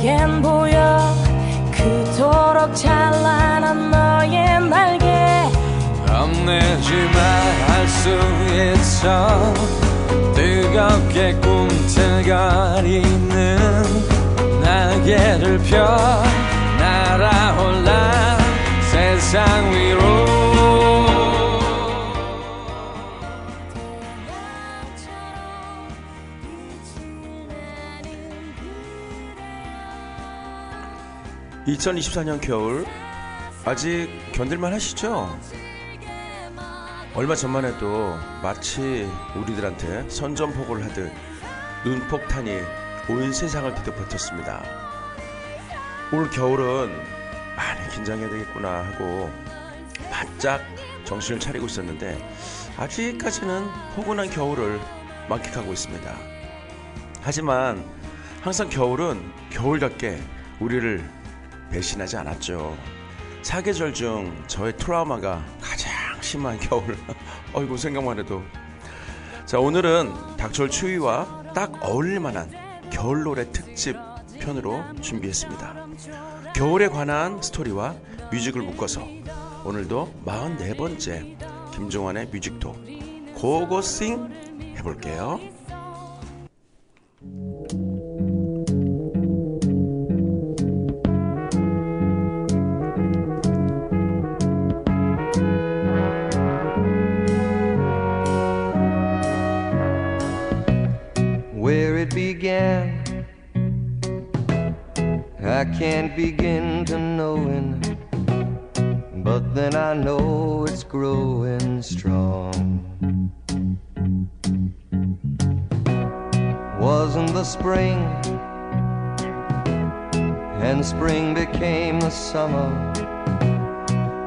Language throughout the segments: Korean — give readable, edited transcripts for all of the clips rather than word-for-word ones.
내겐 보여 그토록 찬란한 너의 날개 겁내지만 할 수 있어 뜨겁게 꿈틀거리는 날개를 펴 날아올라 세상 위로 (2024년) 겨울 아직 견딜만 하시죠? 얼마 전만 해도 마치 우리들한테 선전포고를 하듯 눈폭탄이 온 세상을 뒤덮었습니다. 올 겨울은 많이 긴장해야 되겠구나 하고 바짝 정신을 차리고 있었는데 아직까지는 포근한 겨울을 만끽하고 있습니다. 하지만 항상 겨울은 겨울답게 우리를 배신하지 않았죠. 사계절 중 저의 트라우마가 가장 심한 겨울. 어이구 생각만 해도. 자, 오늘은 닥철 추위와 딱 어울릴만한 겨울 노래 특집 편으로 준비했습니다. 겨울에 관한 스토리와 뮤직을 묶어서 오늘도 44번째 김종환의 뮤직톡 고고싱 해볼게요. I can't begin to knowing, but then I know it's growing strong. Wasn't the spring, and spring became the summer.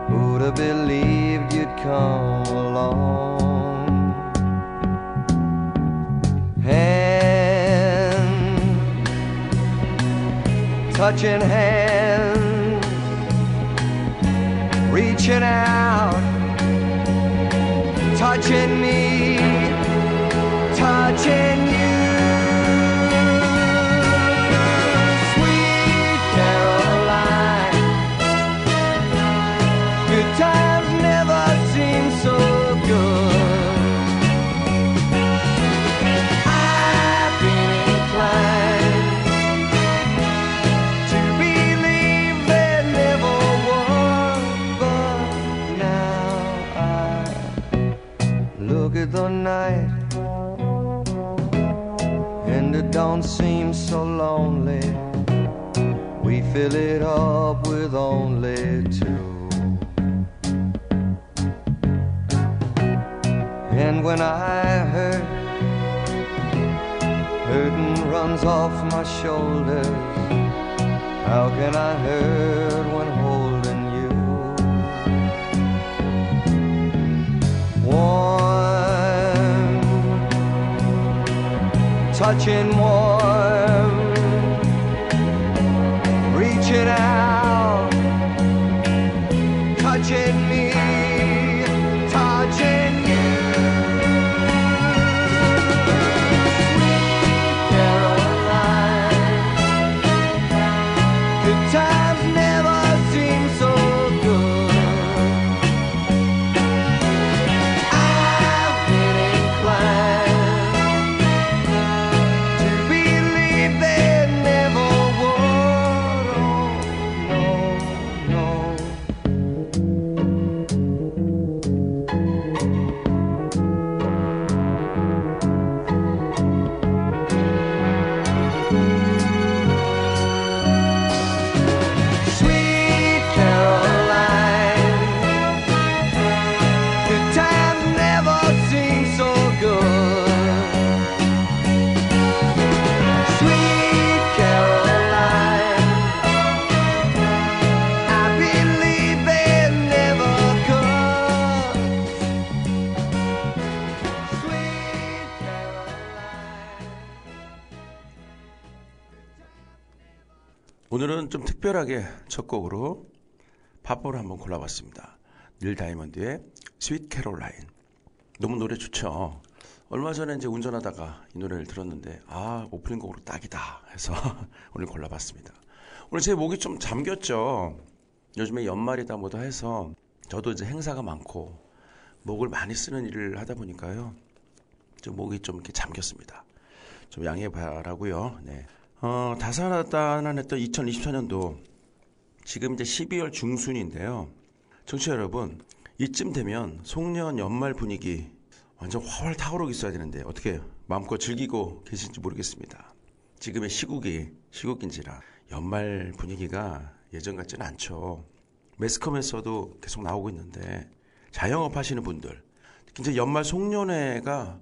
Who'd have believed you'd come along? Touching hands, reaching out, touching me, touching you. Sweet Caroline, good times never seem so good. I've been inclined the night, and it don't seem so lonely. We fill it up with only two. And when I hurt, hurting runs off my shoulders. How can I hurt when holding you? Touching warm, reaching out, touching me, touching you. Sweet Caroline, good times never seem so good. I've been inclined 오늘은 좀 특별하게 첫 곡으로 팝으로 한번 골라봤습니다. 닐 다이먼드의 스윗 캐롤라인. 너무 노래 좋죠. 얼마 전에 이제 운전하다가 이 노래를 들었는데 오프닝 곡으로 딱이다 해서 오늘 골라봤습니다. 오늘 제 목이 좀 잠겼죠. 요즘에 연말이다 뭐다 해서 저도 이제 행사가 많고 목을 많이 쓰는 일을 하다 보니까요. 좀 목이 좀 이렇게 잠겼습니다. 좀 양해해 바라고요. 네. 다사다난했던 2024년도 지금 이제 12월 중순인데요. 청취자 여러분, 이쯤 되면 송년 연말 분위기 완전 활활 타오르고 있어야 되는데 어떻게 마음껏 즐기고 계신지 모르겠습니다. 지금의 시국인지라 연말 분위기가 예전 같지는 않죠. 매스컴에서도 계속 나오고 있는데 자영업 하시는 분들, 이제 연말 송년회가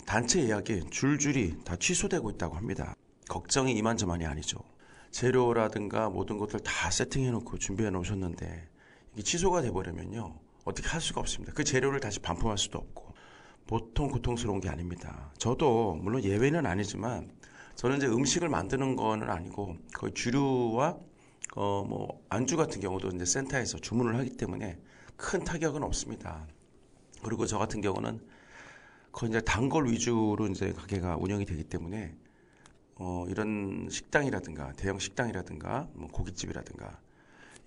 단체 예약이 줄줄이 다 취소되고 있다고 합니다. 걱정이 이만저만이 아니죠. 재료라든가 모든 것들 다 세팅해놓고 준비해 놓으셨는데 이게 취소가 돼버리면요. 어떻게 할 수가 없습니다. 그 재료를 다시 반품할 수도 없고 보통 고통스러운 게 아닙니다. 저도 물론 예외는 아니지만 저는 이제 음식을 만드는 거는 아니고 거의 주류와 안주 같은 경우도 이제 센터에서 주문을 하기 때문에 큰 타격은 없습니다. 그리고 저 같은 경우는 거의 이제 단 걸 위주로 이제 가게가 운영이 되기 때문에 이런 식당이라든가 대형 식당이라든가 고깃집이라든가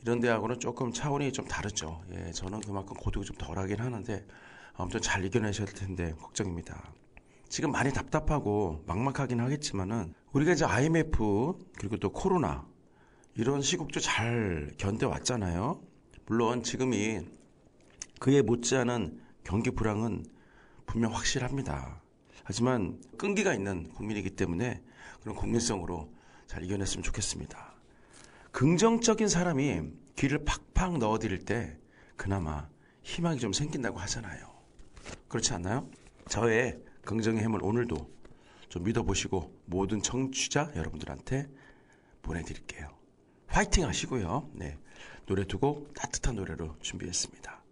이런 데하고는 조금 차원이 좀 다르죠. 예, 저는 그만큼 고독이 좀 덜하긴 하는데 아무튼 잘 이겨내셔야 될 텐데 걱정입니다. 지금 많이 답답하고 막막하긴 하겠지만은 우리가 이제 IMF 그리고 또 코로나 이런 시국도 잘 견뎌왔잖아요. 물론 지금이 그에 못지않은 경기 불황은 분명 확실합니다. 하지만 끈기가 있는 국민이기 때문에 그런 국민성으로 잘 이겨냈으면 좋겠습니다. 긍정적인 사람이 귀를 팍팍 넣어드릴 때 그나마 희망이 좀 생긴다고 하잖아요. 그렇지 않나요? 저의 긍정의 힘을 오늘도 좀 믿어보시고 모든 청취자 여러분들한테 보내드릴게요. 화이팅 하시고요. 네, 노래 두 곡 따뜻한 노래로 준비했습니다.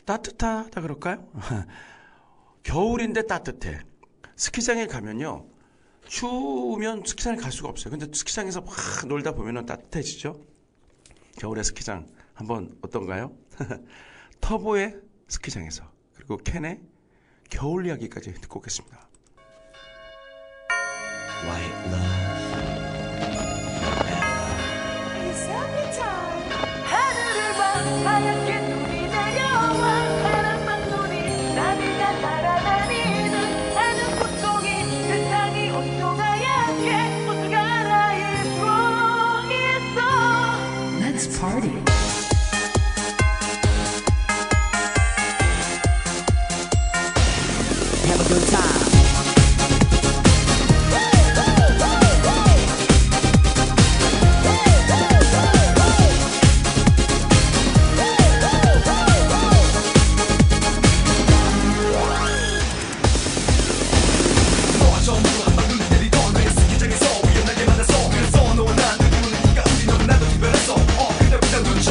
따뜻하다 그럴까요? 겨울인데 따뜻해. 스키장에 가면요. 추우면 스키장에 갈 수가 없어요. 근데 스키장에서 막 놀다 보면 따뜻해지죠. 겨울의 스키장 한번 어떤가요? 터보의 스키장에서 그리고 켄의 겨울 이야기까지 듣고 오겠습니다. White love. 하늘을 봐 하얗게 눈이 내려와 파란만 눈이 나비가 날아다니는 하늘 꽃송이 세상이 온통 하얗게 모두 갈아입고 있어. Let's party. Have a good time. 눈치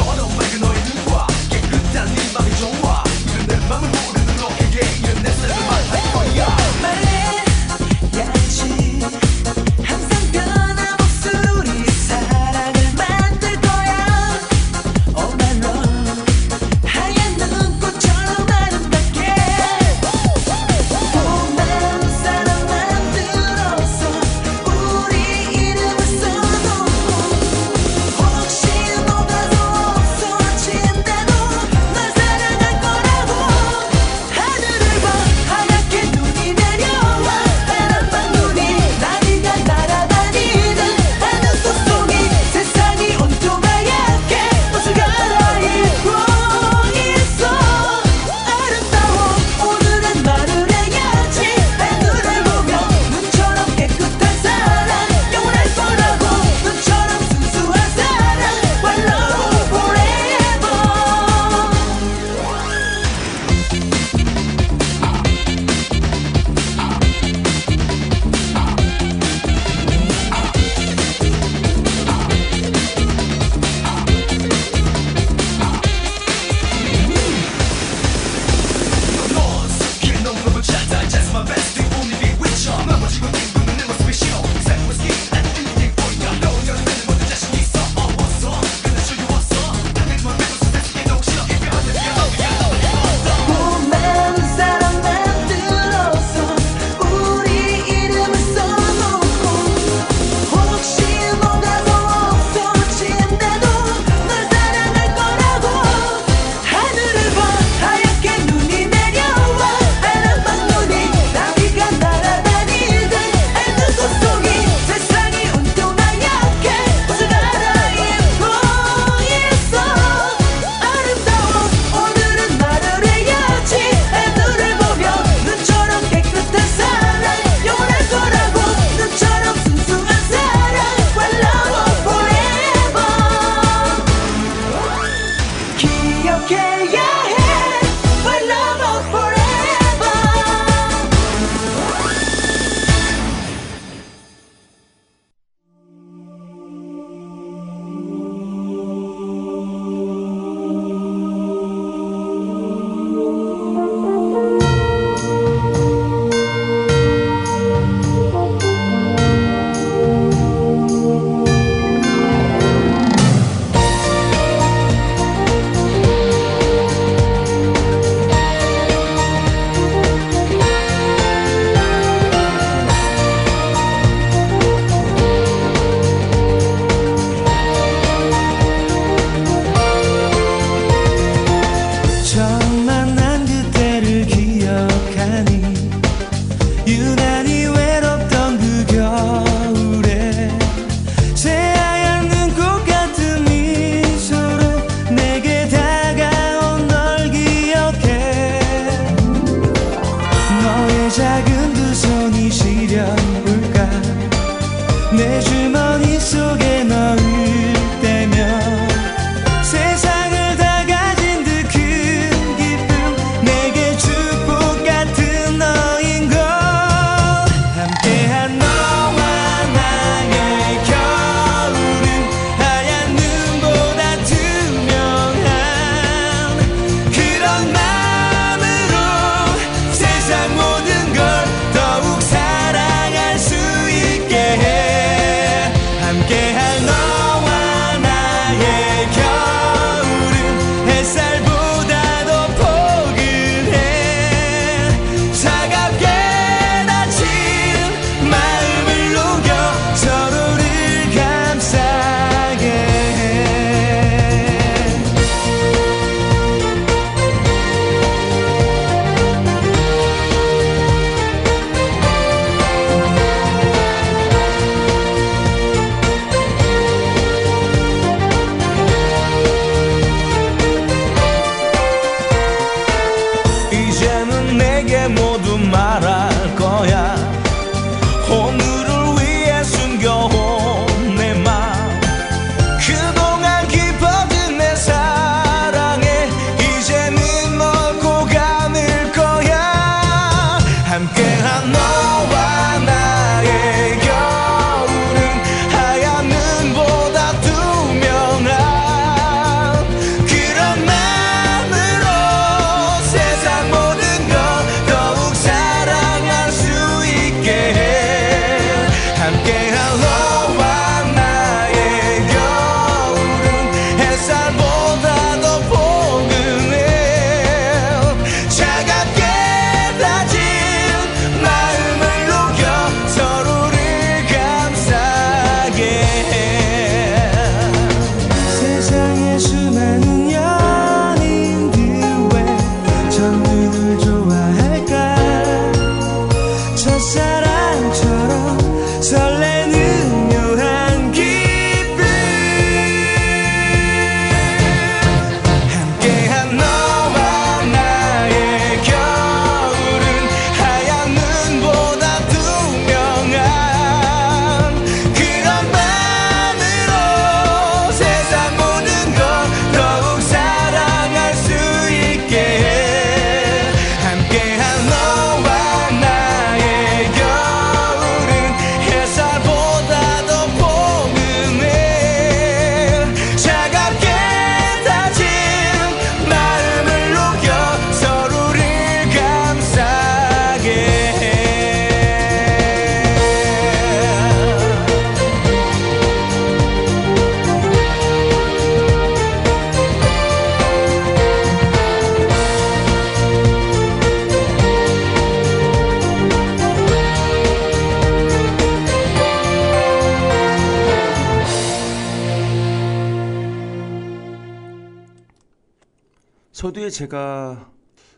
서두에 제가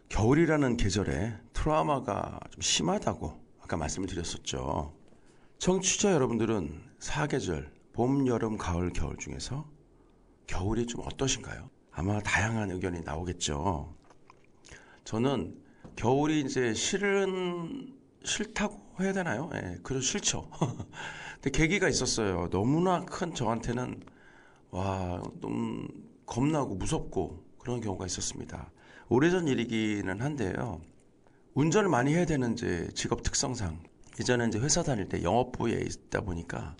겨울이라는 계절에 트라우마가 좀 심하다고 아까 말씀을 드렸었죠. 청취자 여러분들은 사계절, 봄, 여름, 가을, 겨울 중에서 겨울이 좀 어떠신가요? 아마 다양한 의견이 나오겠죠. 저는 겨울이 이제 싫다고 해야 되나요? 예, 그래도 싫죠. 근데 계기가 있었어요. 너무나 큰 저한테는 좀 겁나고 무섭고 그런 경우가 있었습니다. 오래전 일이기는 한데요. 운전을 많이 해야 되는 이제 직업 특성상 예전에 이제 회사 다닐 때 영업부에 있다 보니까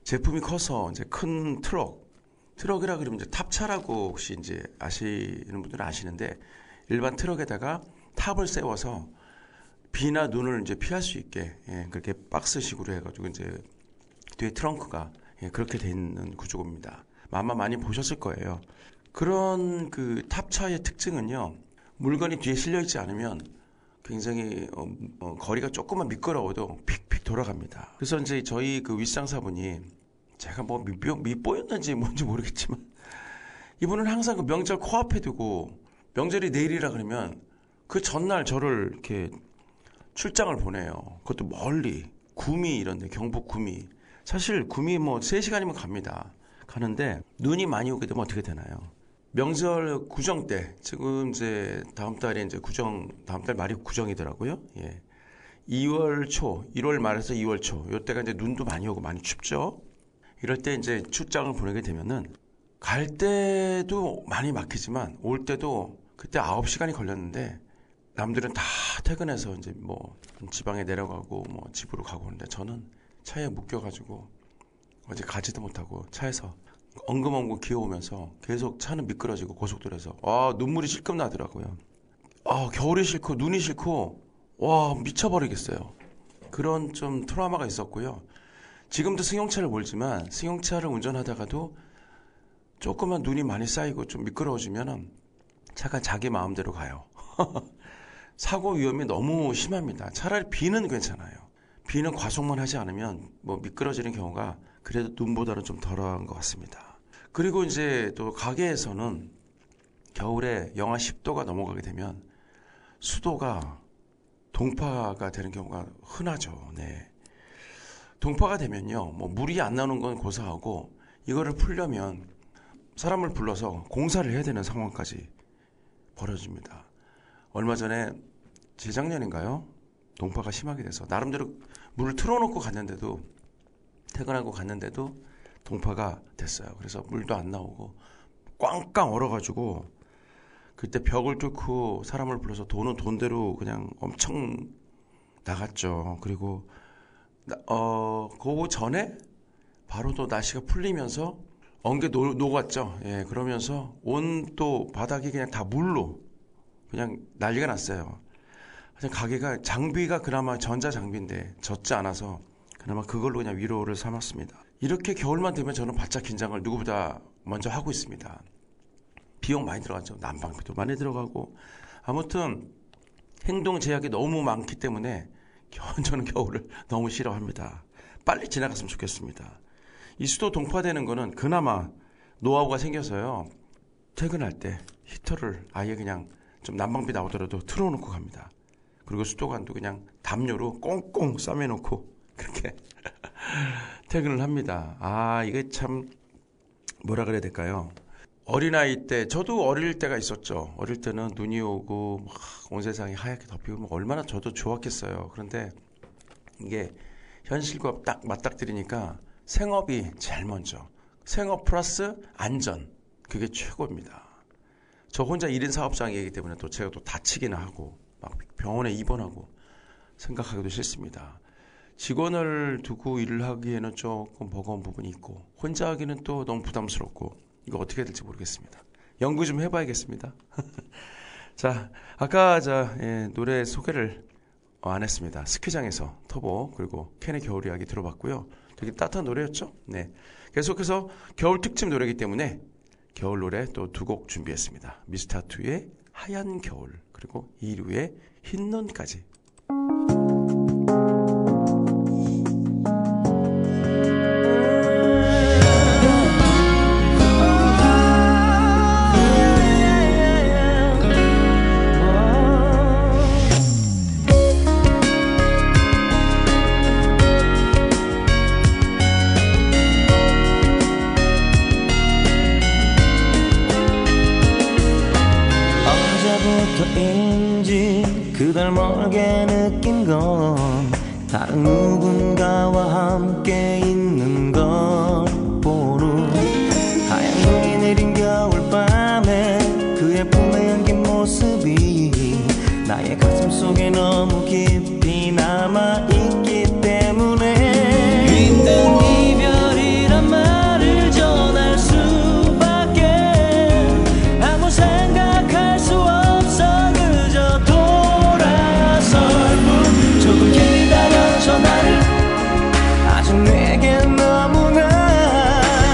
제품이 커서 이제 큰 트럭이라 그러면 이제 탑차라고 혹시 이제 아시는 분들은 아시는데 일반 트럭에다가 탑을 세워서 비나 눈을 이제 피할 수 있게 그렇게 박스식으로 해가지고 이제 뒤에 트렁크가 그렇게 돼 있는 구조입니다. 아마 많이 보셨을 거예요. 그런 그 탑차의 특징은요, 물건이 뒤에 실려 있지 않으면 굉장히 거리가 조금만 미끄러워도 픽픽 돌아갑니다. 그래서 이제 저희 그 윗상사분이 제가 뭐 밉보였는지 뭔지 모르겠지만 이분은 항상 그 명절 코앞에 두고 명절이 내일이라 그러면 그 전날 저를 이렇게 출장을 보내요. 그것도 멀리 구미 이런데 경북 구미. 사실 구미 뭐 3시간이면 갑니다. 가는데 눈이 많이 오게 되면 어떻게 되나요? 명절 구정 때 지금 이제 다음 달에 이제 다음 달 말이 구정이더라고요. 예. 2월 초, 1월 말에서 2월 초, 이때가 이제 눈도 많이 오고 많이 춥죠. 이럴 때 이제 출장을 보내게 되면은 갈 때도 많이 막히지만 올 때도 그때 9시간이 걸렸는데 남들은 다 퇴근해서 이제 뭐 지방에 내려가고 뭐 집으로 가고 하는데 저는 차에 묶여가지고 어제 가지도 못하고 차에서 엉금엉금 기어오면서 계속 차는 미끄러지고 고속도로에서 눈물이 실컷 나더라고요. 겨울이 싫고 눈이 싫고 미쳐버리겠어요. 그런 좀 트라우마가 있었고요. 지금도 승용차를 몰지만 승용차를 운전하다가도 조금만 눈이 많이 쌓이고 좀 미끄러워지면 차가 자기 마음대로 가요. 사고 위험이 너무 심합니다. 차라리 비는 괜찮아요. 비는 과속만 하지 않으면 뭐 미끄러지는 경우가 그래도 눈보다는 좀 덜한 것 같습니다. 그리고 이제 또 가게에서는 겨울에 영하 10도가 넘어가게 되면 수도가 동파가 되는 경우가 흔하죠. 네. 동파가 되면요, 뭐 물이 안 나오는 건 고사하고 이거를 풀려면 사람을 불러서 공사를 해야 되는 상황까지 벌어집니다. 얼마 전에 재작년인가요? 동파가 심하게 돼서 나름대로 물을 틀어놓고 갔는데도 퇴근하고 갔는데도 동파가 됐어요. 그래서 물도 안 나오고 꽝꽝 얼어가지고 그때 벽을 뚫고 사람을 불러서 돈은 돈대로 그냥 엄청 나갔죠. 그리고 그 전에 바로 또 날씨가 풀리면서 엉겨 녹았죠. 예, 그러면서 온 또 바닥이 그냥 다 물로 그냥 난리가 났어요. 가게가 장비가 그나마 전자 장비인데 젖지 않아서 그나마 그걸로 그냥 위로를 삼았습니다. 이렇게 겨울만 되면 저는 바짝 긴장을 누구보다 먼저 하고 있습니다. 비용 많이 들어가죠. 난방비도 많이 들어가고 아무튼 행동 제약이 너무 많기 때문에 저는 겨울을 너무 싫어합니다. 빨리 지나갔으면 좋겠습니다. 이 수도 동파되는 거는 그나마 노하우가 생겨서요. 퇴근할 때 히터를 아예 그냥 좀 난방비 나오더라도 틀어놓고 갑니다. 그리고 수도관도 그냥 담요로 꽁꽁 싸매놓고 그렇게 퇴근을 합니다. 이게 참 뭐라 그래야 될까요? 어린아이 때 저도 어릴 때가 있었죠. 어릴 때는 눈이 오고 막 온 세상이 하얗게 덮이고 얼마나 저도 좋았겠어요. 그런데 이게 현실과 딱 맞닥뜨리니까 생업이 제일 먼저. 생업 플러스 안전. 그게 최고입니다. 저 혼자 1인 사업장이기 때문에 또 제가 또 다치기나 하고 막 병원에 입원하고 생각하기도 싫습니다. 직원을 두고 일을 하기에는 조금 버거운 부분이 있고 혼자 하기는 또 너무 부담스럽고 이거 어떻게 될지 모르겠습니다. 연구 좀 해봐야겠습니다. 자, 아까 노래 소개를 안 했습니다. 스키장에서 터보 그리고 캔의 겨울 이야기 들어봤고요. 되게 따뜻한 노래였죠. 네, 계속해서 겨울 특집 노래이기 때문에 겨울 노래 또 2곡 준비했습니다. 미스터투의 하얀 겨울 그리고 이루의 흰 눈까지. 언제부터인지 그댈 멀게 느낀 건 다른 누군가와 함께 있는 것보로 하얀 눈이 내린 겨울밤에 그의 품에 안긴 모습이 나의 가슴 속에 너무 깊이 남아있기 때문에 힘든 이별이란 말을 전할 수밖에 아무 생각할 수 없어 그저 돌아설 뿐 조금 기다려줘 나를 아직 내겐 너무나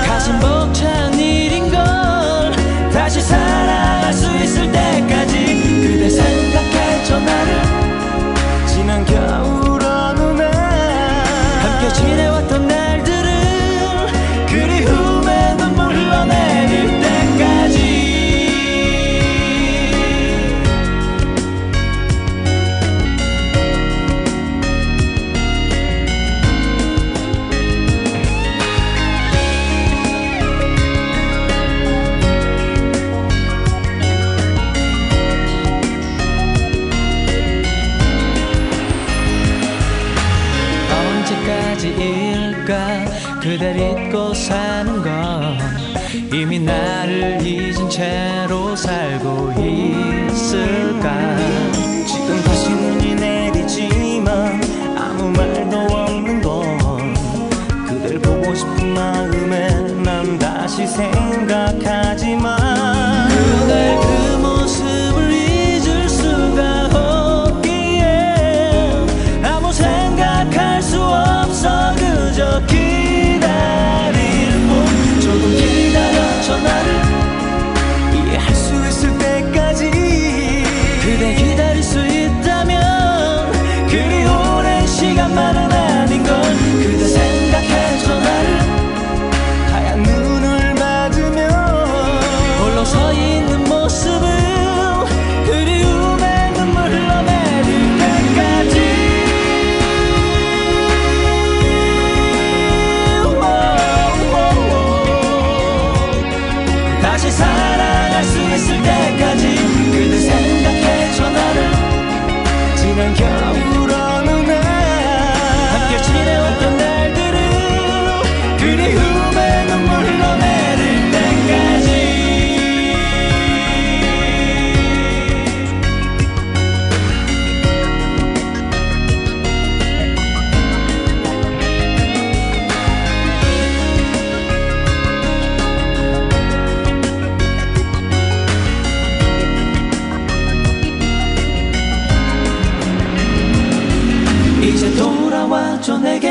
가슴 벅찬 일인걸 다시 사랑할 수 있을 때까지 그대 생각해줘 나를 지난 겨울 어느 날 함께 지내왔던 날들은 그리움에 눈물 흘러내릴 때까지 언제까지일까 그댈 잊고 사는 건 이미 나를 잊은 채로 살고 있을까 지금 다시 눈이 내리지만 아무 말도 없는 건 그댈 보고 싶은 마음에 난 다시 생각하지만 그댈 그 모습을 잊을 수가 없기에 아무 생각할 수 없어 그저 기다릴 뿐 조금 기다려줘 나를 이해할 수 있을 때까지 그대 기다릴 수 있다면 그리 오랜 시간만은 아닌걸 그대 생각해줘 나를 하얀 눈을 맞으며 홀로 서 있는 모습은 그리움에 눈물 흘러내릴 때까지 다시 사랑할 수 있을 때까지 그대 생각해줘 나를 지난 겨울 어느 날 함께 지내왔던 날들은 그리움에 눈물 흘러내릴 때까지 이제 돌아와줘 내게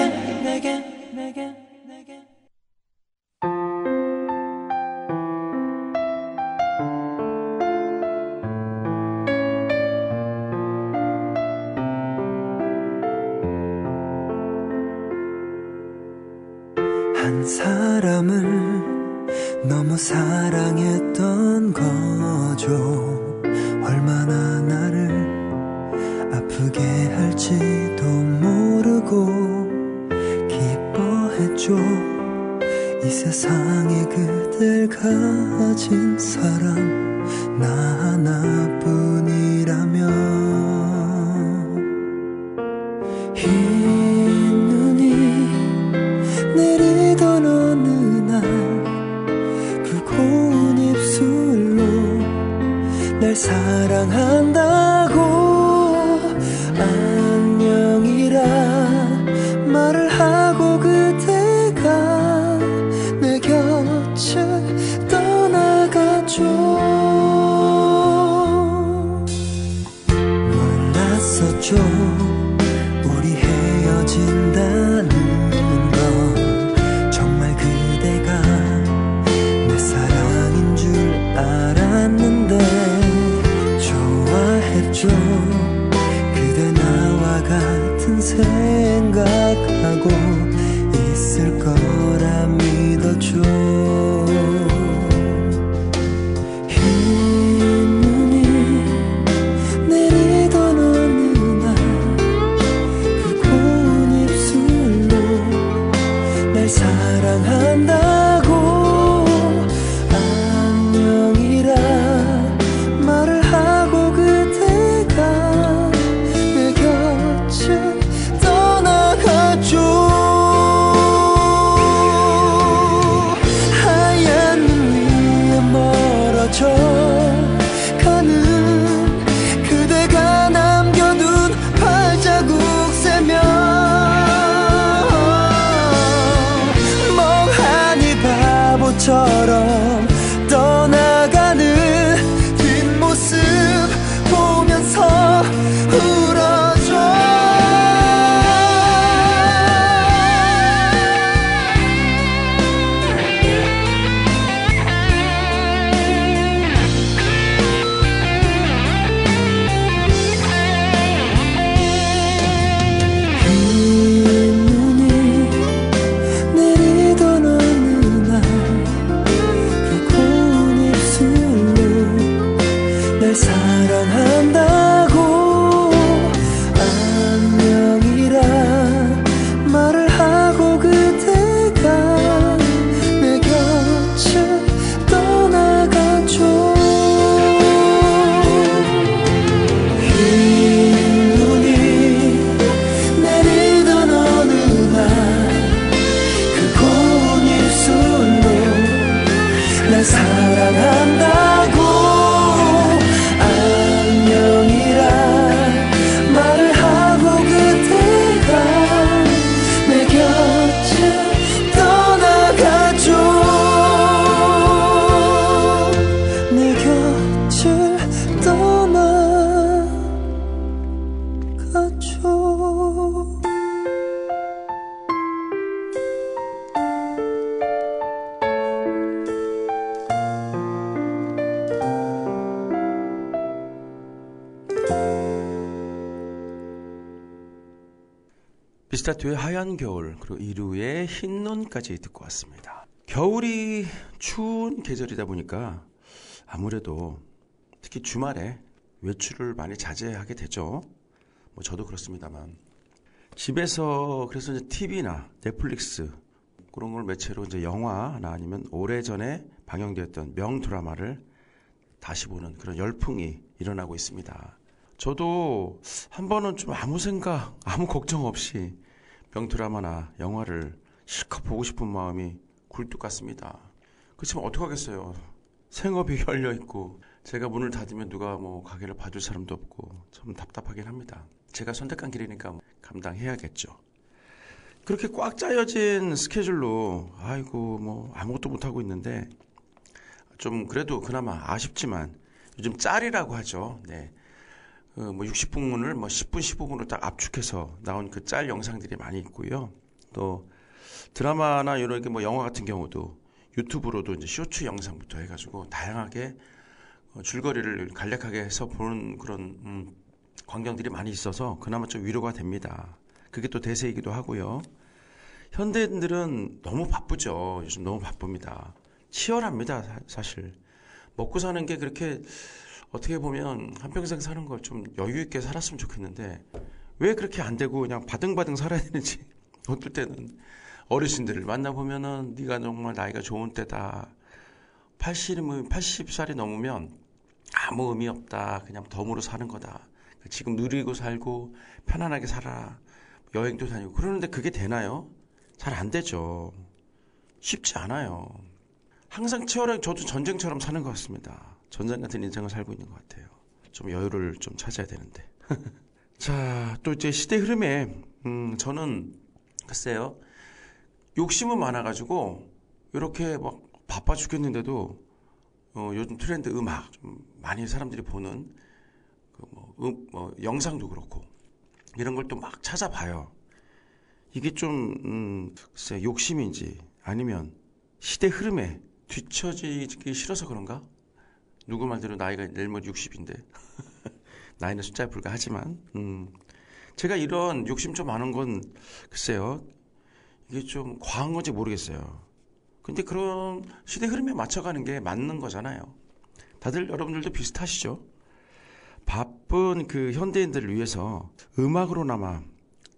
한 사람을 너무 사랑했던 거죠. 얼마나 나를 아프게 할지도 모르고 기뻐했죠. 이 세상에 그댈 가진 사람 나 하나뿐이라면 흰 눈이 내리던 어느 날 그 고운 입술로 날 사랑한다고 안녕이라 말을 하고 그대가 내 곁을 떠나갔죠. 몰랐었죠. 우리 헤어진다는 건 정말 그대가 내 사랑인 줄 알았는데 좋아 것처럼 떠나가는 뒷모습 보면서 울어줘. 사랑한다고 안녕이라 말을 하고 그대가 내 곁을 떠나가죠. 흰 눈이 내리던 어느 날 그 고운 입술로 날 사랑한다고 말을 하고 그대가 내 곁을 떠나가죠. 내 곁을 떠나가죠. 비스타트의 하얀 겨울, 그리고 이루의 흰 눈까지 듣고 왔습니다. 겨울이 추운 계절이다 보니까 아무래도 특히 주말에 외출을 많이 자제하게 되죠. 뭐 저도 그렇습니다만 집에서 그래서 이제 TV나 넷플릭스 그런 걸 매체로 이제 영화나 아니면 오래전에 방영되었던 명 드라마를 다시 보는 그런 열풍이 일어나고 있습니다. 저도 한 번은 좀 아무 생각, 아무 걱정 없이 명드라마나 영화를 실컷 보고 싶은 마음이 굴뚝 같습니다. 그렇지만 어떡하겠어요. 생업이 열려있고 제가 문을 닫으면 누가 뭐 가게를 봐줄 사람도 없고 참 답답하긴 합니다. 제가 선택한 길이니까 감당해야겠죠. 그렇게 꽉 짜여진 스케줄로 아이고 뭐 아무것도 못하고 있는데 좀 그래도 그나마 아쉽지만 요즘 짤이라고 하죠. 네. 뭐 60분을 뭐 10분, 15분으로 딱 압축해서 나온 그 짤 영상들이 많이 있고요. 또 드라마나 이런 게 뭐 영화 같은 경우도 유튜브로도 이제 쇼츠 영상부터 해가지고 다양하게 줄거리를 간략하게 해서 보는 그런 광경들이 많이 있어서 그나마 좀 위로가 됩니다. 그게 또 대세이기도 하고요. 현대인들은 너무 바쁘죠. 요즘 너무 바쁩니다. 치열합니다. 사실 먹고 사는 게 그렇게 어떻게 보면 한평생 사는 걸 좀 여유 있게 살았으면 좋겠는데 왜 그렇게 안 되고 그냥 바등바등 살아야 되는지 어떨 때는 어르신들을 만나보면은 네가 정말 나이가 좋은 때다. 80살이 넘으면 아무 의미 없다. 그냥 덤으로 사는 거다. 지금 누리고 살고 편안하게 살아. 여행도 다니고 그러는데 그게 되나요? 잘 안 되죠. 쉽지 않아요. 항상 치열하게 저도 전쟁처럼 사는 것 같습니다. 전쟁 같은 인생을 살고 있는 것 같아요. 좀 여유를 좀 찾아야 되는데. 자, 또 이제 시대 흐름에 저는 글쎄요. 욕심은 많아가지고 이렇게 막 바빠 죽겠는데도 요즘 트렌드 음악 좀 많이 사람들이 보는 영상도 그렇고 이런 걸 또 막 찾아봐요. 이게 좀 글쎄 욕심인지 아니면 시대 흐름에 뒤처지기 싫어서 그런가? 누구 말대로 나이가 내일 뭐 60인데 나이는 숫자에 불과하지만 제가 이런 욕심 좀 많은 건 글쎄요. 이게 좀 과한 건지 모르겠어요. 근데 그런 시대 흐름에 맞춰가는 게 맞는 거잖아요. 다들 여러분들도 비슷하시죠? 바쁜 그 현대인들을 위해서 음악으로나마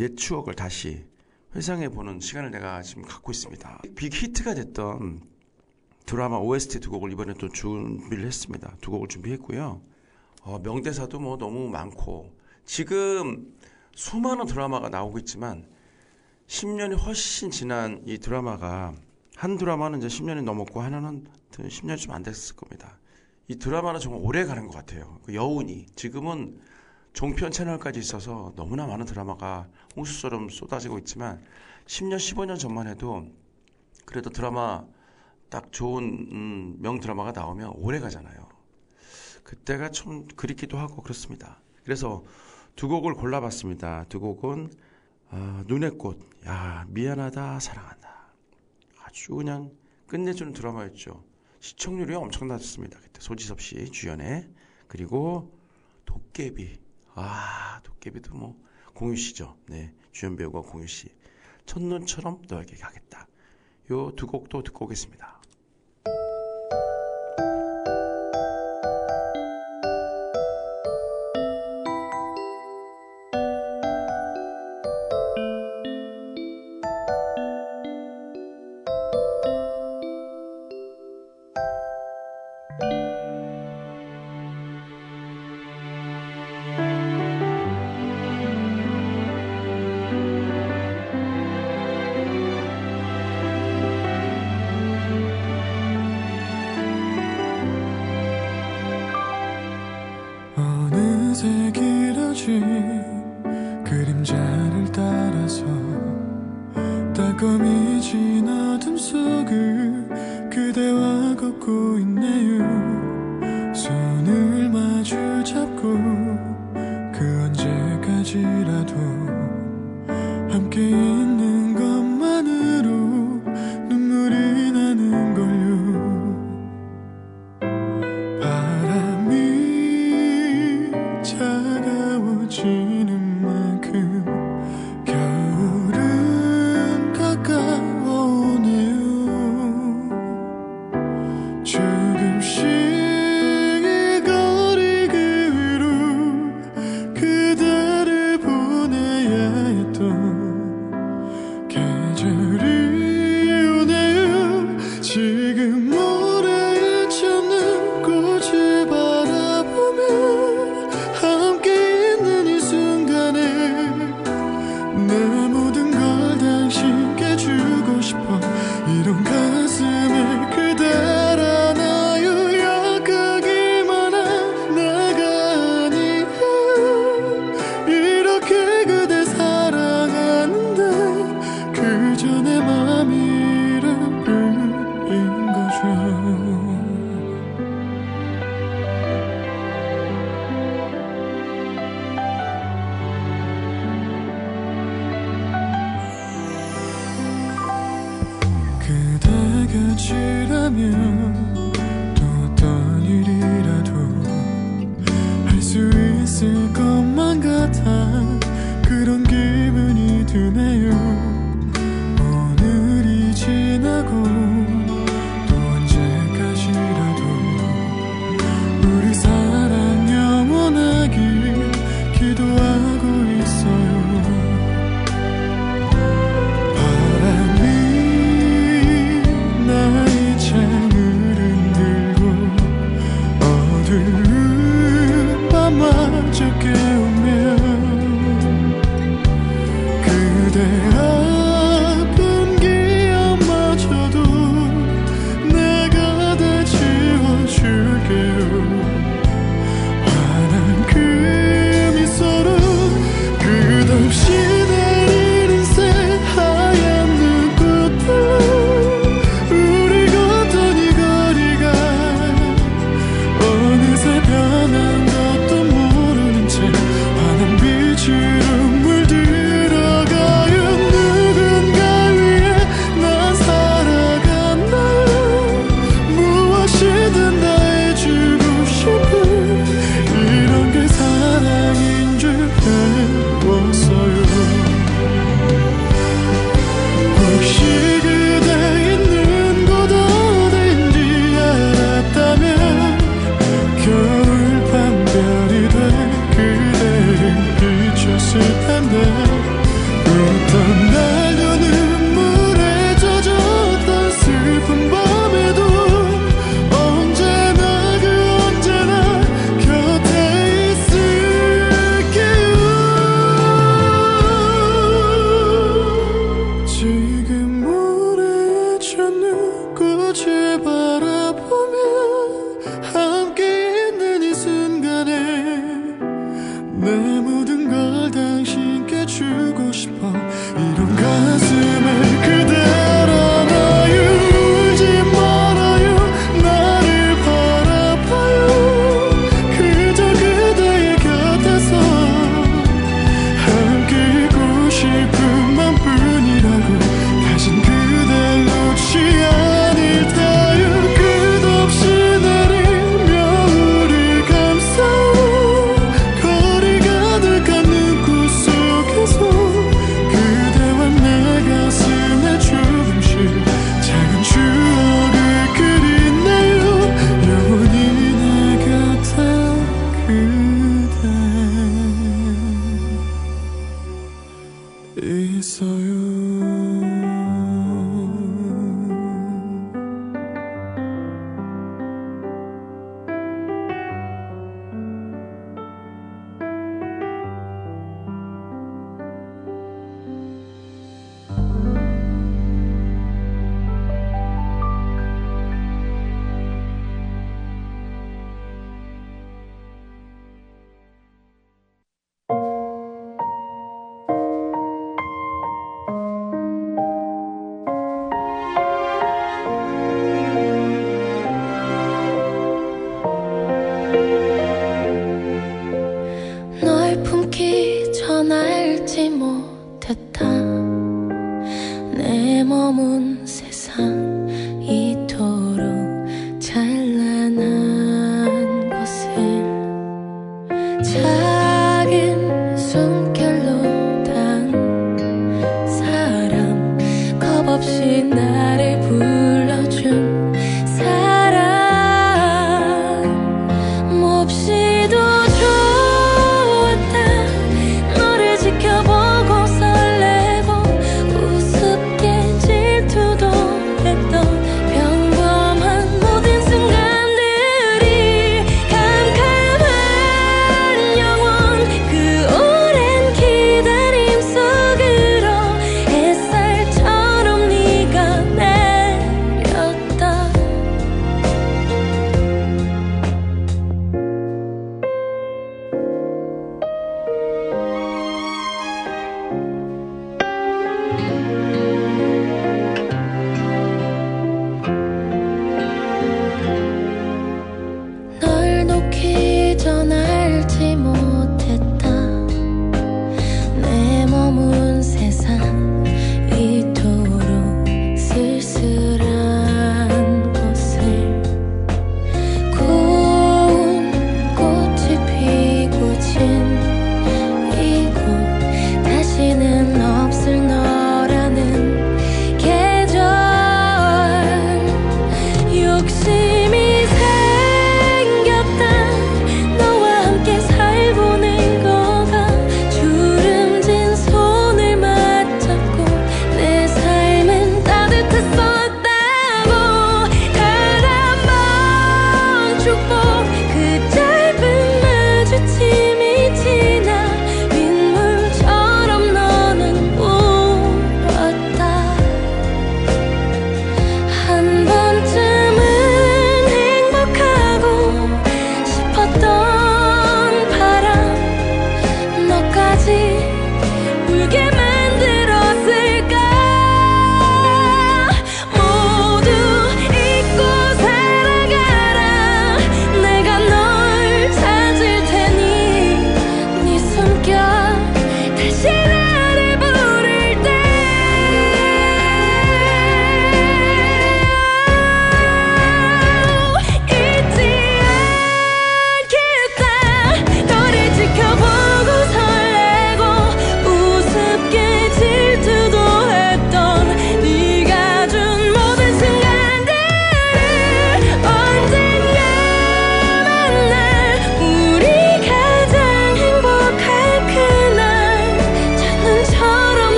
옛 추억을 다시 회상해보는 시간을 내가 지금 갖고 있습니다. 빅히트가 됐던 드라마 OST 두 곡을 이번에 또 준비를 했습니다. 두 곡을 준비했고요. 명대사도 뭐 너무 많고 지금 수많은 드라마가 나오고 있지만 10년이 훨씬 지난 이 드라마가 한 드라마는 이제 10년이 넘었고 하나는 10년이 좀 안 됐을 겁니다. 이 드라마는 정말 오래 가는 것 같아요. 그 여운이 지금은 종편 채널까지 있어서 너무나 많은 드라마가 홍수처럼 쏟아지고 있지만 10년, 15년 전만 해도 그래도 드라마 딱 좋은 명드라마가 나오면 오래 가잖아요. 그때가 좀 그립기도 하고 그렇습니다. 그래서 두 곡을 골라봤습니다. 두 곡은 눈의 꽃, 야 미안하다 사랑한다. 아주 그냥 끝내주는 드라마였죠. 시청률이 엄청났습니다. 그때 소지섭 씨 주연에. 그리고 도깨비, 도깨비도 뭐 공유 씨죠. 네, 주연 배우가 공유 씨. 첫눈처럼 너에게 가겠다. 요 두 곡도 듣고 오겠습니다. 어느새 길어진 그림자를 따라서 따끔해진 어둠 속을 그대와 걷고 있네요. 손을 마주 잡고 그 언제까지라도 함께 있는 것만으로 눈물이 나는 걸요. 바람이 차가워지는 만큼 겨울은 가까워오네요. 조금씩 이 거리 그 위로 그대를 보내야 했던 계절이 오네요. 지금 모래에 젖는 꽃을 바라보며 함께 있는 이 순간에 내 모든 걸 당신께 주고 싶어. 이런 가슴에 그댈 안아요.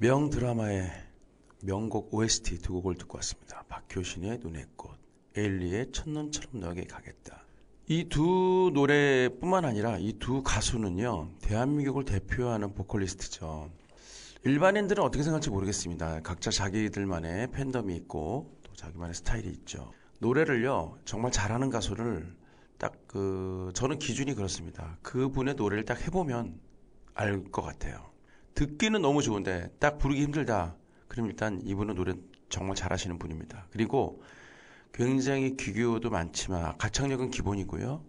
명 드라마의 명곡 OST 두 곡을 듣고 왔습니다. 박효신의 눈의 꽃, 에일리의 첫눈처럼 너에게 가겠다. 이 두 노래뿐만 아니라 이 두 가수는요, 대한민국을 대표하는 보컬리스트죠. 일반인들은 어떻게 생각할지 모르겠습니다. 각자 자기들만의 팬덤이 있고 또 자기만의 스타일이 있죠. 노래를요, 정말 잘하는 가수를 저는 기준이 그렇습니다. 그분의 노래를 딱 해보면 알 것 같아요. 듣기는 너무 좋은데 딱 부르기 힘들다. 그럼 일단 이분은 노래 정말 잘하시는 분입니다. 그리고 굉장히 기교도 많지만 가창력은 기본이고요.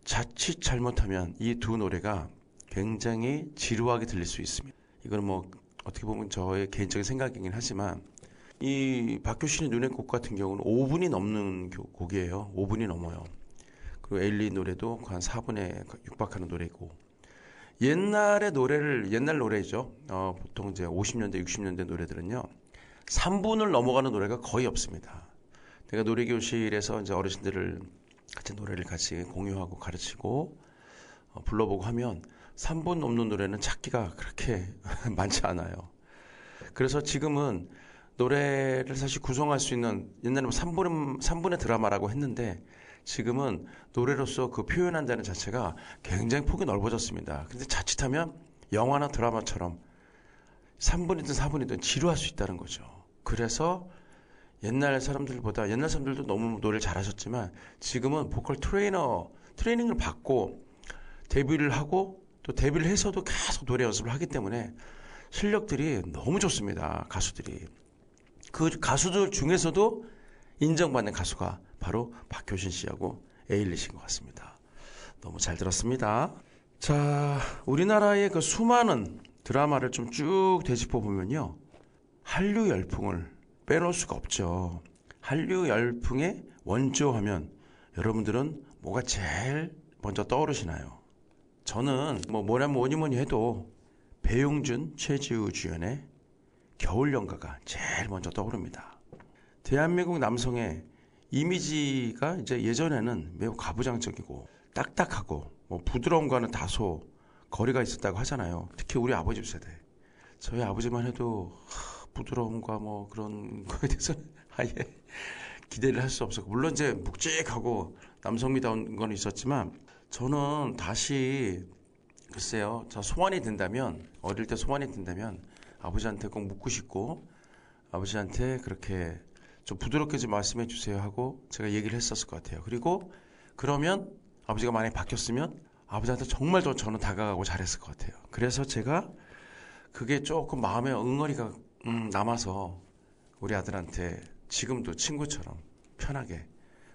자칫 잘못하면 이 두 노래가 굉장히 지루하게 들릴 수 있습니다. 이건 뭐 어떻게 보면 저의 개인적인 생각이긴 하지만 이 박효신의 눈의 꽃 같은 경우는 5분이 넘는 곡이에요. 5분이 넘어요. 그리고 에일리 노래도 한 4분에 육박하는 노래고, 옛날 노래죠. 보통 이제 50년대, 60년대 노래들은요, 3분을 넘어가는 노래가 거의 없습니다. 내가 노래교실에서 이제 어르신들을 같이 노래를 같이 공유하고 가르치고 불러보고 하면 3분 넘는 노래는 찾기가 그렇게 많지 않아요. 그래서 지금은 노래를 사실 구성할 수 있는, 옛날에는 3분의 드라마라고 했는데 지금은 노래로서 그 표현한다는 자체가 굉장히 폭이 넓어졌습니다. 근데 자칫하면 영화나 드라마처럼 3분이든 4분이든 지루할 수 있다는 거죠. 그래서 옛날 사람들도 너무 노래를 잘하셨지만 지금은 보컬 트레이닝을 받고 데뷔를 하고 또 데뷔를 해서도 계속 노래 연습을 하기 때문에 실력들이 너무 좋습니다. 가수들이. 그 가수들 중에서도 인정받는 가수가 바로 박효신 씨하고 에일리 씨인 것 같습니다. 너무 잘 들었습니다. 자, 우리나라의 그 수많은 드라마를 좀 쭉 되짚어 보면요, 한류 열풍을 빼놓을 수가 없죠. 한류 열풍의 원조하면 여러분들은 뭐가 제일 먼저 떠오르시나요? 저는 뭐니 해도 배용준, 최지우 주연의 겨울연가가 제일 먼저 떠오릅니다. 대한민국 남성의 이미지가 이제 예전에는 매우 가부장적이고 딱딱하고 부드러움과는 다소 거리가 있었다고 하잖아요. 특히 우리 아버지 세대. 저희 아버지만 해도 부드러움과 그런 거에 대해서 아예 기대를 할 수 없었고, 물론 이제 묵직하고 남성미다운 건 있었지만 저는 다시 글쎄요, 저 소원이 된다면, 어릴 때 소원이 된다면 아버지한테 꼭 묻고 싶고 아버지한테 그렇게 좀 부드럽게 좀 말씀해 주세요 하고 제가 얘기를 했었을 것 같아요. 그리고 그러면 아버지가 만약에 바뀌었으면 아버지한테 정말 저는 다가가고 잘했을 것 같아요. 그래서 제가 그게 조금 마음에 응어리가 남아서 우리 아들한테 지금도 친구처럼 편하게,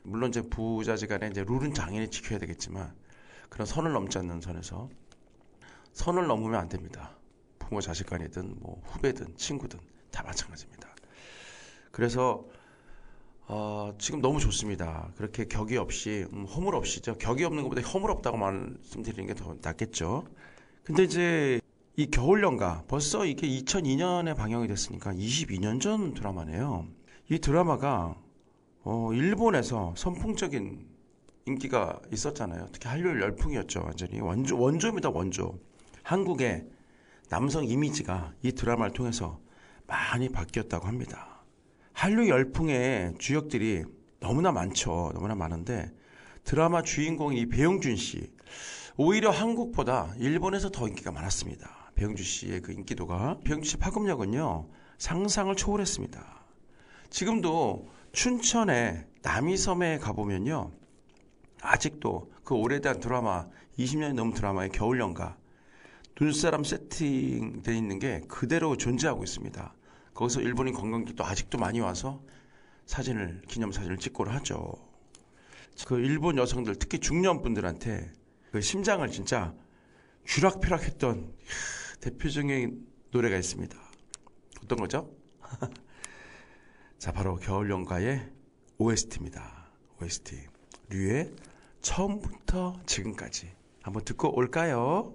물론 이제 부자지간에 이제 룰은 당연히 지켜야 되겠지만 그런 선을 넘지 않는 선에서, 선을 넘으면 안 됩니다. 부모 자식 간이든 후배든 친구든 다 마찬가지입니다. 그래서 지금 너무 좋습니다. 그렇게 격이 없이 허물 없이죠. 격이 없는 것보다 허물 없다고 말씀드리는 게 더 낫겠죠. 근데 이제 이 겨울연가, 벌써 이게 2002년에 방영이 됐으니까 22년 전 드라마네요. 이 드라마가 일본에서 선풍적인 인기가 있었잖아요. 특히 한류 열풍이었죠. 완전히 원조입니다. 원조. 한국의 남성 이미지가 이 드라마를 통해서 많이 바뀌었다고 합니다. 한류 열풍의 주역들이 너무나 많죠. 너무나 많은데 드라마 주인공이 이 배용준 씨, 오히려 한국보다 일본에서 더 인기가 많았습니다. 배용준 씨의 그 인기도가, 배용준 씨 파급력은요 상상을 초월했습니다. 지금도 춘천의 남이섬에 가보면요, 아직도 그 오래된 드라마, 20년이 넘은 드라마의 겨울연가 눈사람 세팅되어 있는 게 그대로 존재하고 있습니다. 거기서 일본인 관광객도 아직도 많이 와서 기념사진을 찍고를 하죠. 그 일본 여성들, 특히 중년분들한테 그 심장을 진짜 쥐락펴락했던 대표적인 노래가 있습니다. 어떤 거죠? 자, 바로 겨울연가의 OST입니다. OST. 류의 처음부터 지금까지 한번 듣고 올까요?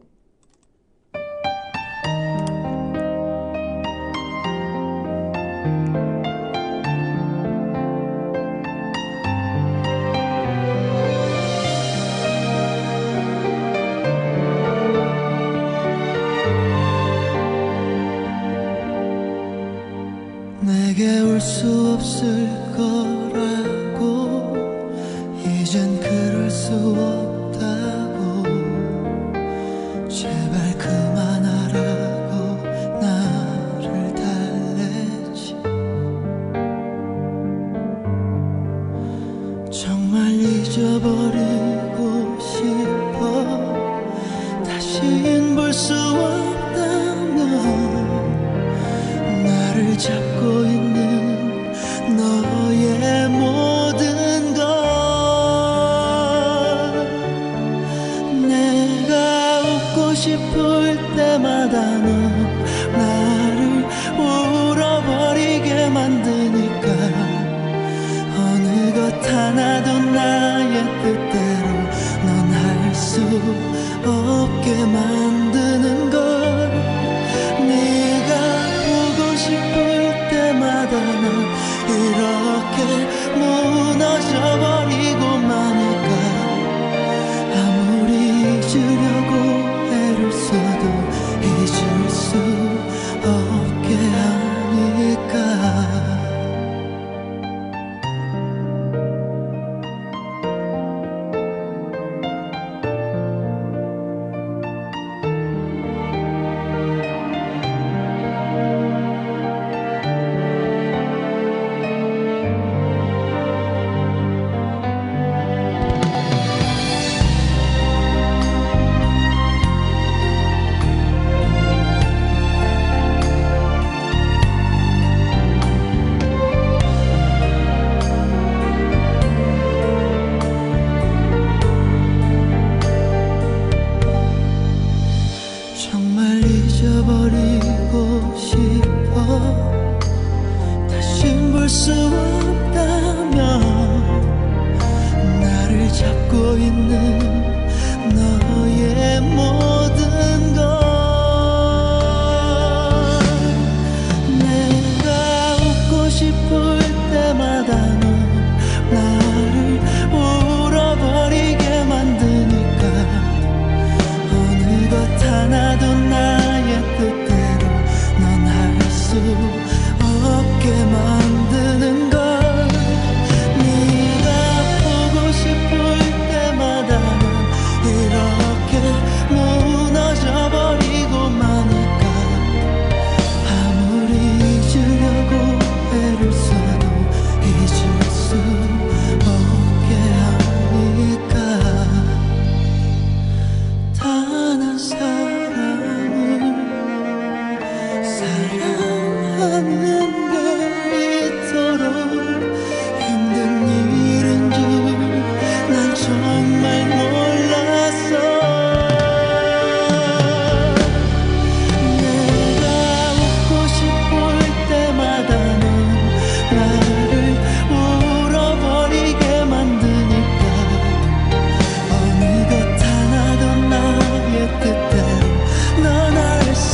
이젠 그럴 수 없다고 제발 그만하라고 나를 달랬지. 정말 잊어버리고 싶어. 다신 볼 수 없다면 나를 잡고 있는 너의 모든 것. 내가 웃고 싶을 때마다 너 나를 울어버리게 만드니까 어느 것 하나도 나의 뜻대로 넌 할 수 없게 만드는 걸. 네가 보고 싶을 때마다 난 이렇게 무너져버리고 마니까 아무리 잊으려고 애를 써도 잊을 수 없게 하니까. 정말 잊어버리고 싶어. 다신 볼 수 없다면 나를 잡고 있는 너의 모든 것. 내가 웃고 싶을 때마다 넌 나를 울어버리게 만드니까 어느 것 하나도 나의 뜻대로 넌 할 수 없게 만드는 걸. 네가 보고 싶을 때마다 난 이렇게 무너져버리고 마니까 아무리 잊으려고 애를 써도 잊을 수 없게 하니까. 단 한 사람을 사랑하는 게 이토록 힘든 일인 줄 난 정말 몰랐어. 내가 웃고 싶을 때마다 넌 나를 울어버리게 만드니까 어느 것 하나도 나의 뜻대로 넌 알 수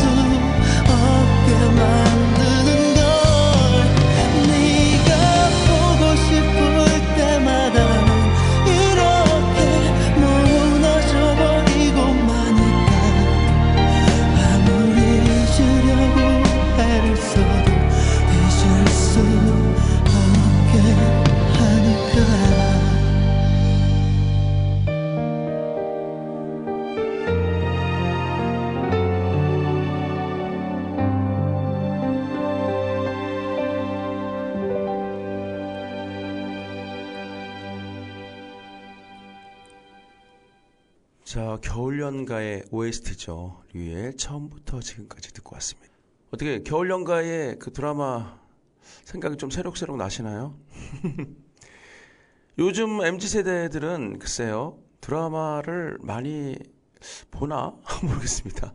없게 만드는 걸. 네가 보고 싶을 때마다 난 이렇게 무너져버리고 마니까 아무리 잊으려고 애를 써도 잊을 수 없게 하니까. 자, 겨울연가의 OST죠. 류의 처음부터 지금까지 듣고 왔습니다. 어떻게 겨울연가의 그 드라마 생각이 좀 새록새록 나시나요? 요즘 MZ세대들은 글쎄요, 드라마를 많이 보나? 모르겠습니다.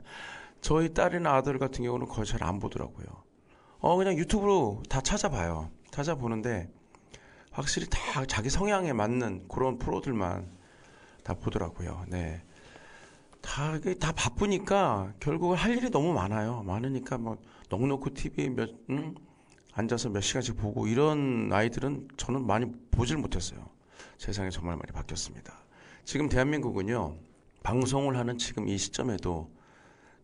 저희 딸이나 아들 같은 경우는 거의 잘 안 보더라고요. 그냥 유튜브로 다 찾아봐요. 찾아보는데 확실히 다 자기 성향에 맞는 그런 프로들만 다 보더라고요. 네. 다 바쁘니까 결국은 할 일이 너무 많아요. 많으니까 뭐 넉넉히 TV 앉아서 몇 시간씩 보고 이런 아이들은 저는 많이 보질 못했어요. 세상이 정말 많이 바뀌었습니다. 지금 대한민국은요, 방송을 하는 지금 이 시점에도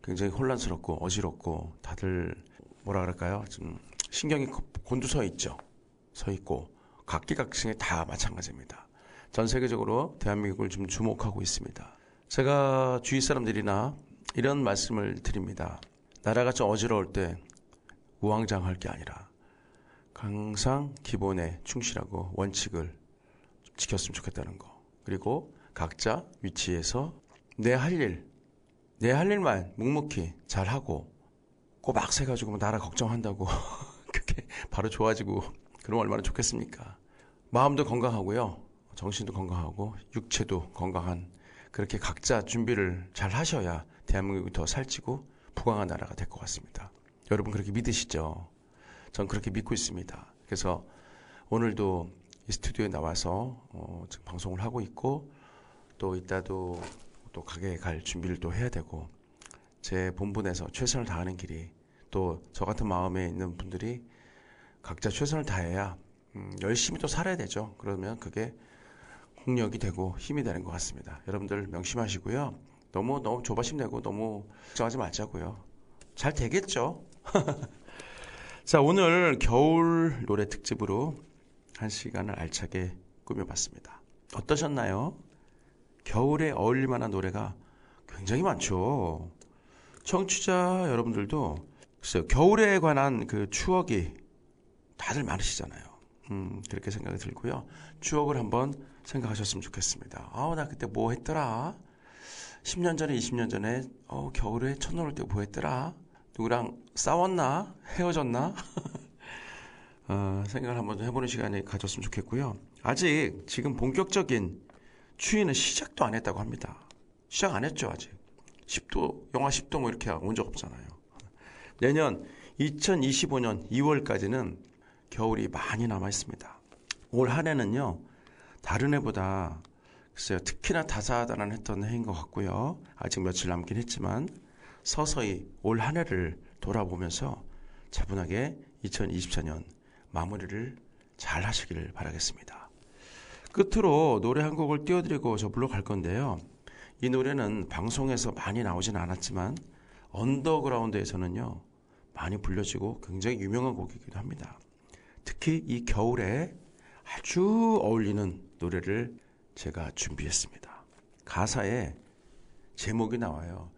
굉장히 혼란스럽고 어지럽고 다들 뭐라 그럴까요? 좀 신경이 곤두서 있죠. 서 있고 각기각층에 다 마찬가지입니다. 전 세계적으로 대한민국을 좀 주목하고 있습니다. 제가 주위 사람들이나 이런 말씀을 드립니다. 나라가 좀 어지러울 때 우왕좌왕할 게 아니라 항상 기본에 충실하고 원칙을 좀 지켰으면 좋겠다는 거. 그리고 각자 위치에서 내 할 일만 묵묵히 잘하고 꼬박 세가지고 나라 걱정한다고 그게 바로 좋아지고 그러면 얼마나 좋겠습니까? 마음도 건강하고요. 정신도 건강하고 육체도 건강한 그렇게 각자 준비를 잘 하셔야 대한민국이 더 살찌고 부강한 나라가 될 것 같습니다. 여러분 그렇게 믿으시죠? 전 그렇게 믿고 있습니다. 그래서 오늘도 이 스튜디오에 나와서 지금 방송을 하고 있고 또 이따도 또 가게에 갈 준비를 또 해야 되고 제 본분에서 최선을 다하는 길이 또 저 같은 마음에 있는 분들이 각자 최선을 다해야 열심히 또 살아야 되죠. 그러면 그게 홍력이 되고 힘이 되는 것 같습니다. 여러분들 명심하시고요. 너무 조바심 내고 너무 걱정하지 말자고요. 잘 되겠죠. 자, 오늘 겨울 노래 특집으로 한 시간을 알차게 꾸며봤습니다. 어떠셨나요? 겨울에 어울릴 만한 노래가 굉장히 많죠. 청취자 여러분들도 글쎄요, 겨울에 관한 그 추억이 다들 많으시잖아요. 그렇게 생각이 들고요. 추억을 한번 생각하셨으면 좋겠습니다. 나 그때 뭐 했더라? 10년 전에 20년 전에 겨울에 첫눈 올 때 뭐 했더라? 누구랑 싸웠나? 헤어졌나? 생각을 한번 해보는 시간이 가졌으면 좋겠고요. 아직 지금 본격적인 추위는 시작도 안 했다고 합니다. 시작 안 했죠 아직. 10도, 영하 10도 뭐 이렇게 온 적 없잖아요. 내년 2025년 2월까지는 겨울이 많이 남아 있습니다. 올 한 해는요 다른 해보다 글쎄요 특히나 다사다난했던 해인 것 같고요. 아직 며칠 남긴 했지만 서서히 올 한 해를 돌아보면서 차분하게 2024년 마무리를 잘 하시기를 바라겠습니다. 끝으로 노래 한 곡을 띄워드리고 저 물러갈 건데요. 이 노래는 방송에서 많이 나오진 않았지만 언더그라운드에서는요 많이 불려지고 굉장히 유명한 곡이기도 합니다. 특히 이 겨울에 아주 어울리는 노래를 제가 준비했습니다. 가사에 제목이 나와요.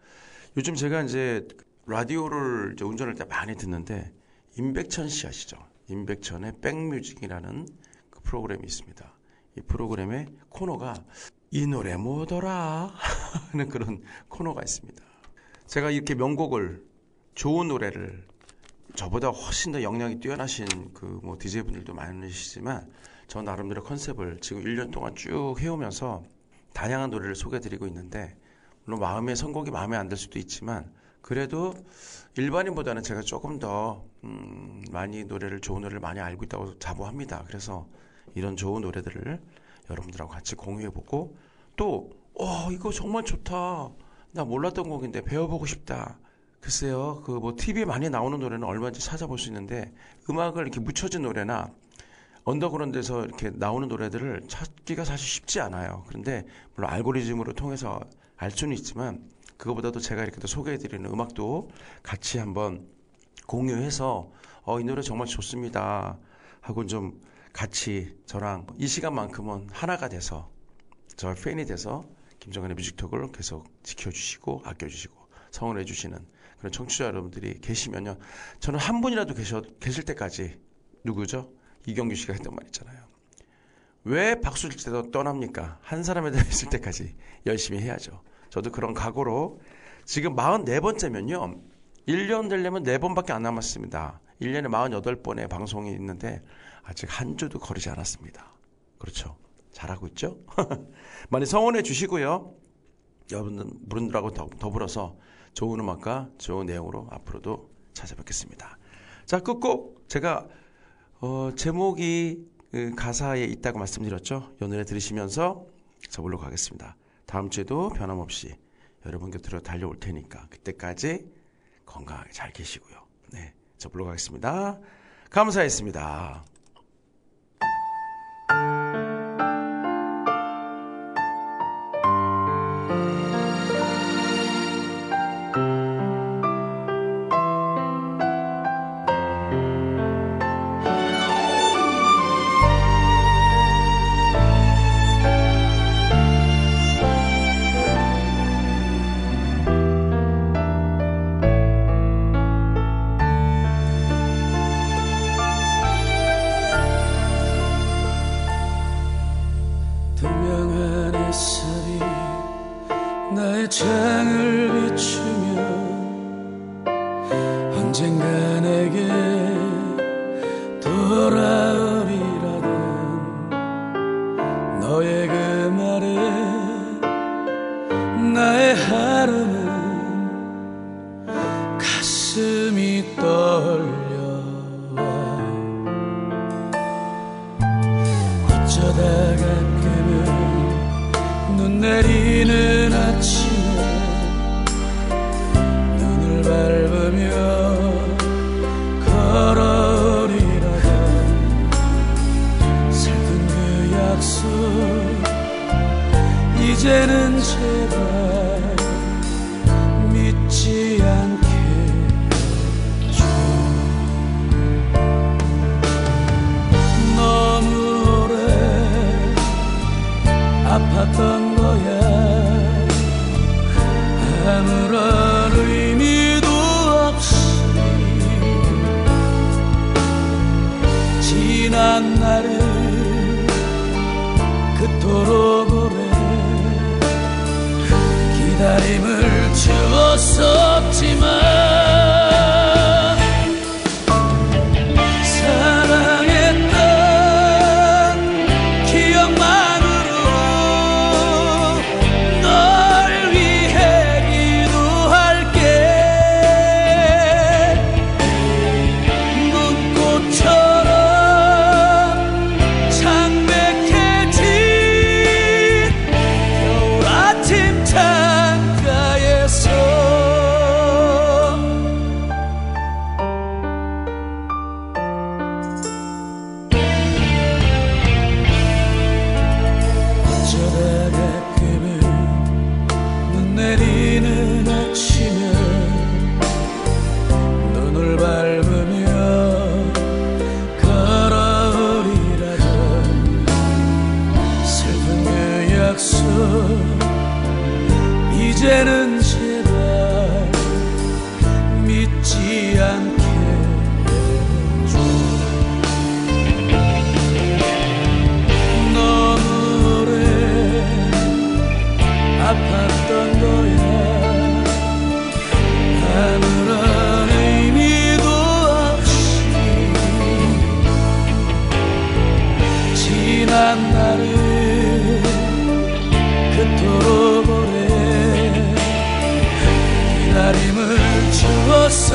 요즘 제가 이제 라디오를 이제 운전할 때 많이 듣는데 임백천 씨 아시죠? 임백천의 백뮤직이라는 그 프로그램이 있습니다. 이 프로그램의 코너가 이 노래 뭐더라 하는 그런 코너가 있습니다. 제가 이렇게 명곡을 좋은 노래를 저보다 훨씬 더 역량이 뛰어나신 그 뭐 DJ분들도 많으시지만 저 나름대로 컨셉을 지금 1년 동안 쭉 해오면서 다양한 노래를 소개해드리고 있는데 물론 마음의 선곡이 마음에 안 들 수도 있지만 그래도 일반인보다는 제가 조금 더 많이 좋은 노래를 많이 알고 있다고 자부합니다. 그래서 이런 좋은 노래들을 여러분들하고 같이 공유해보고 또 이거 정말 좋다. 나 몰랐던 곡인데 배워보고 싶다. 글쎄요, 그 뭐 TV에 많이 나오는 노래는 얼마든지 찾아볼 수 있는데 음악을 이렇게 묻혀진 노래나 언더그라운드에서 이렇게 나오는 노래들을 찾기가 사실 쉽지 않아요. 그런데 물론 알고리즘으로 통해서 알 수는 있지만 그거보다도 제가 이렇게 또 소개해드리는 음악도 같이 한번 공유해서 이 노래 정말 좋습니다 하고 좀 같이 저랑 이 시간만큼은 하나가 돼서 저 팬이 돼서 김정은의 뮤직톡을 계속 지켜주시고 아껴주시고 성원해주시는 그런 청취자 여러분들이 계시면요. 저는 한 분이라도 계실 때까지 누구죠? 이경규 씨가 했던 말 있잖아요. 왜 박수를 칠 때도 떠납니까? 한 사람에 대해 있을 때까지 열심히 해야죠. 저도 그런 각오로 지금 44번째면요. 1년 되려면 4번밖에 안 남았습니다. 1년에 48번의 방송이 있는데 아직 한 주도 거르지 않았습니다. 그렇죠. 잘하고 있죠? 많이 성원해 주시고요. 여러분들하고 더불어서 좋은 음악과 좋은 내용으로 앞으로도 찾아뵙겠습니다. 자, 끝곡 제가 제목이 가사에 있다고 말씀드렸죠. 이 노래 들으시면서 저 물러가겠습니다. 다음 주에도 변함없이 여러분 곁으로 달려올 테니까 그때까지 건강하게 잘 계시고요. 네, 저 물러가겠습니다. 감사했습니다. 창을 비추며 언젠가 내게 돌아오리라던 너의 그 말에 나의 하루는 가슴이 떨려와 어쩌다 가끔은 눈 내리는 아침에 눈을 밟으며 걸어오리라던 슬픈 그 약속 이제는 제발 믿지 않게 해줘. 너무 오래 아팠던 거야. 아무런 의미도 없이 지난 날을 그토록 오래 기다림을 주었었지만 사랑했던 기억만으로 널 위해 기도할게. 눈꽃처럼 창백해진 겨울 아침 창가에서 어쩌다 가끔은 눈 내리는 아침에 눈을 밟으며 걸어오리라던 슬픈 그 약속 이제는 제발 믿지 않게 해줘. 너무 오래 아팠던 거야. 아무런 의미도 없이 지난 날을 그토록 오래 기다림을 주었어.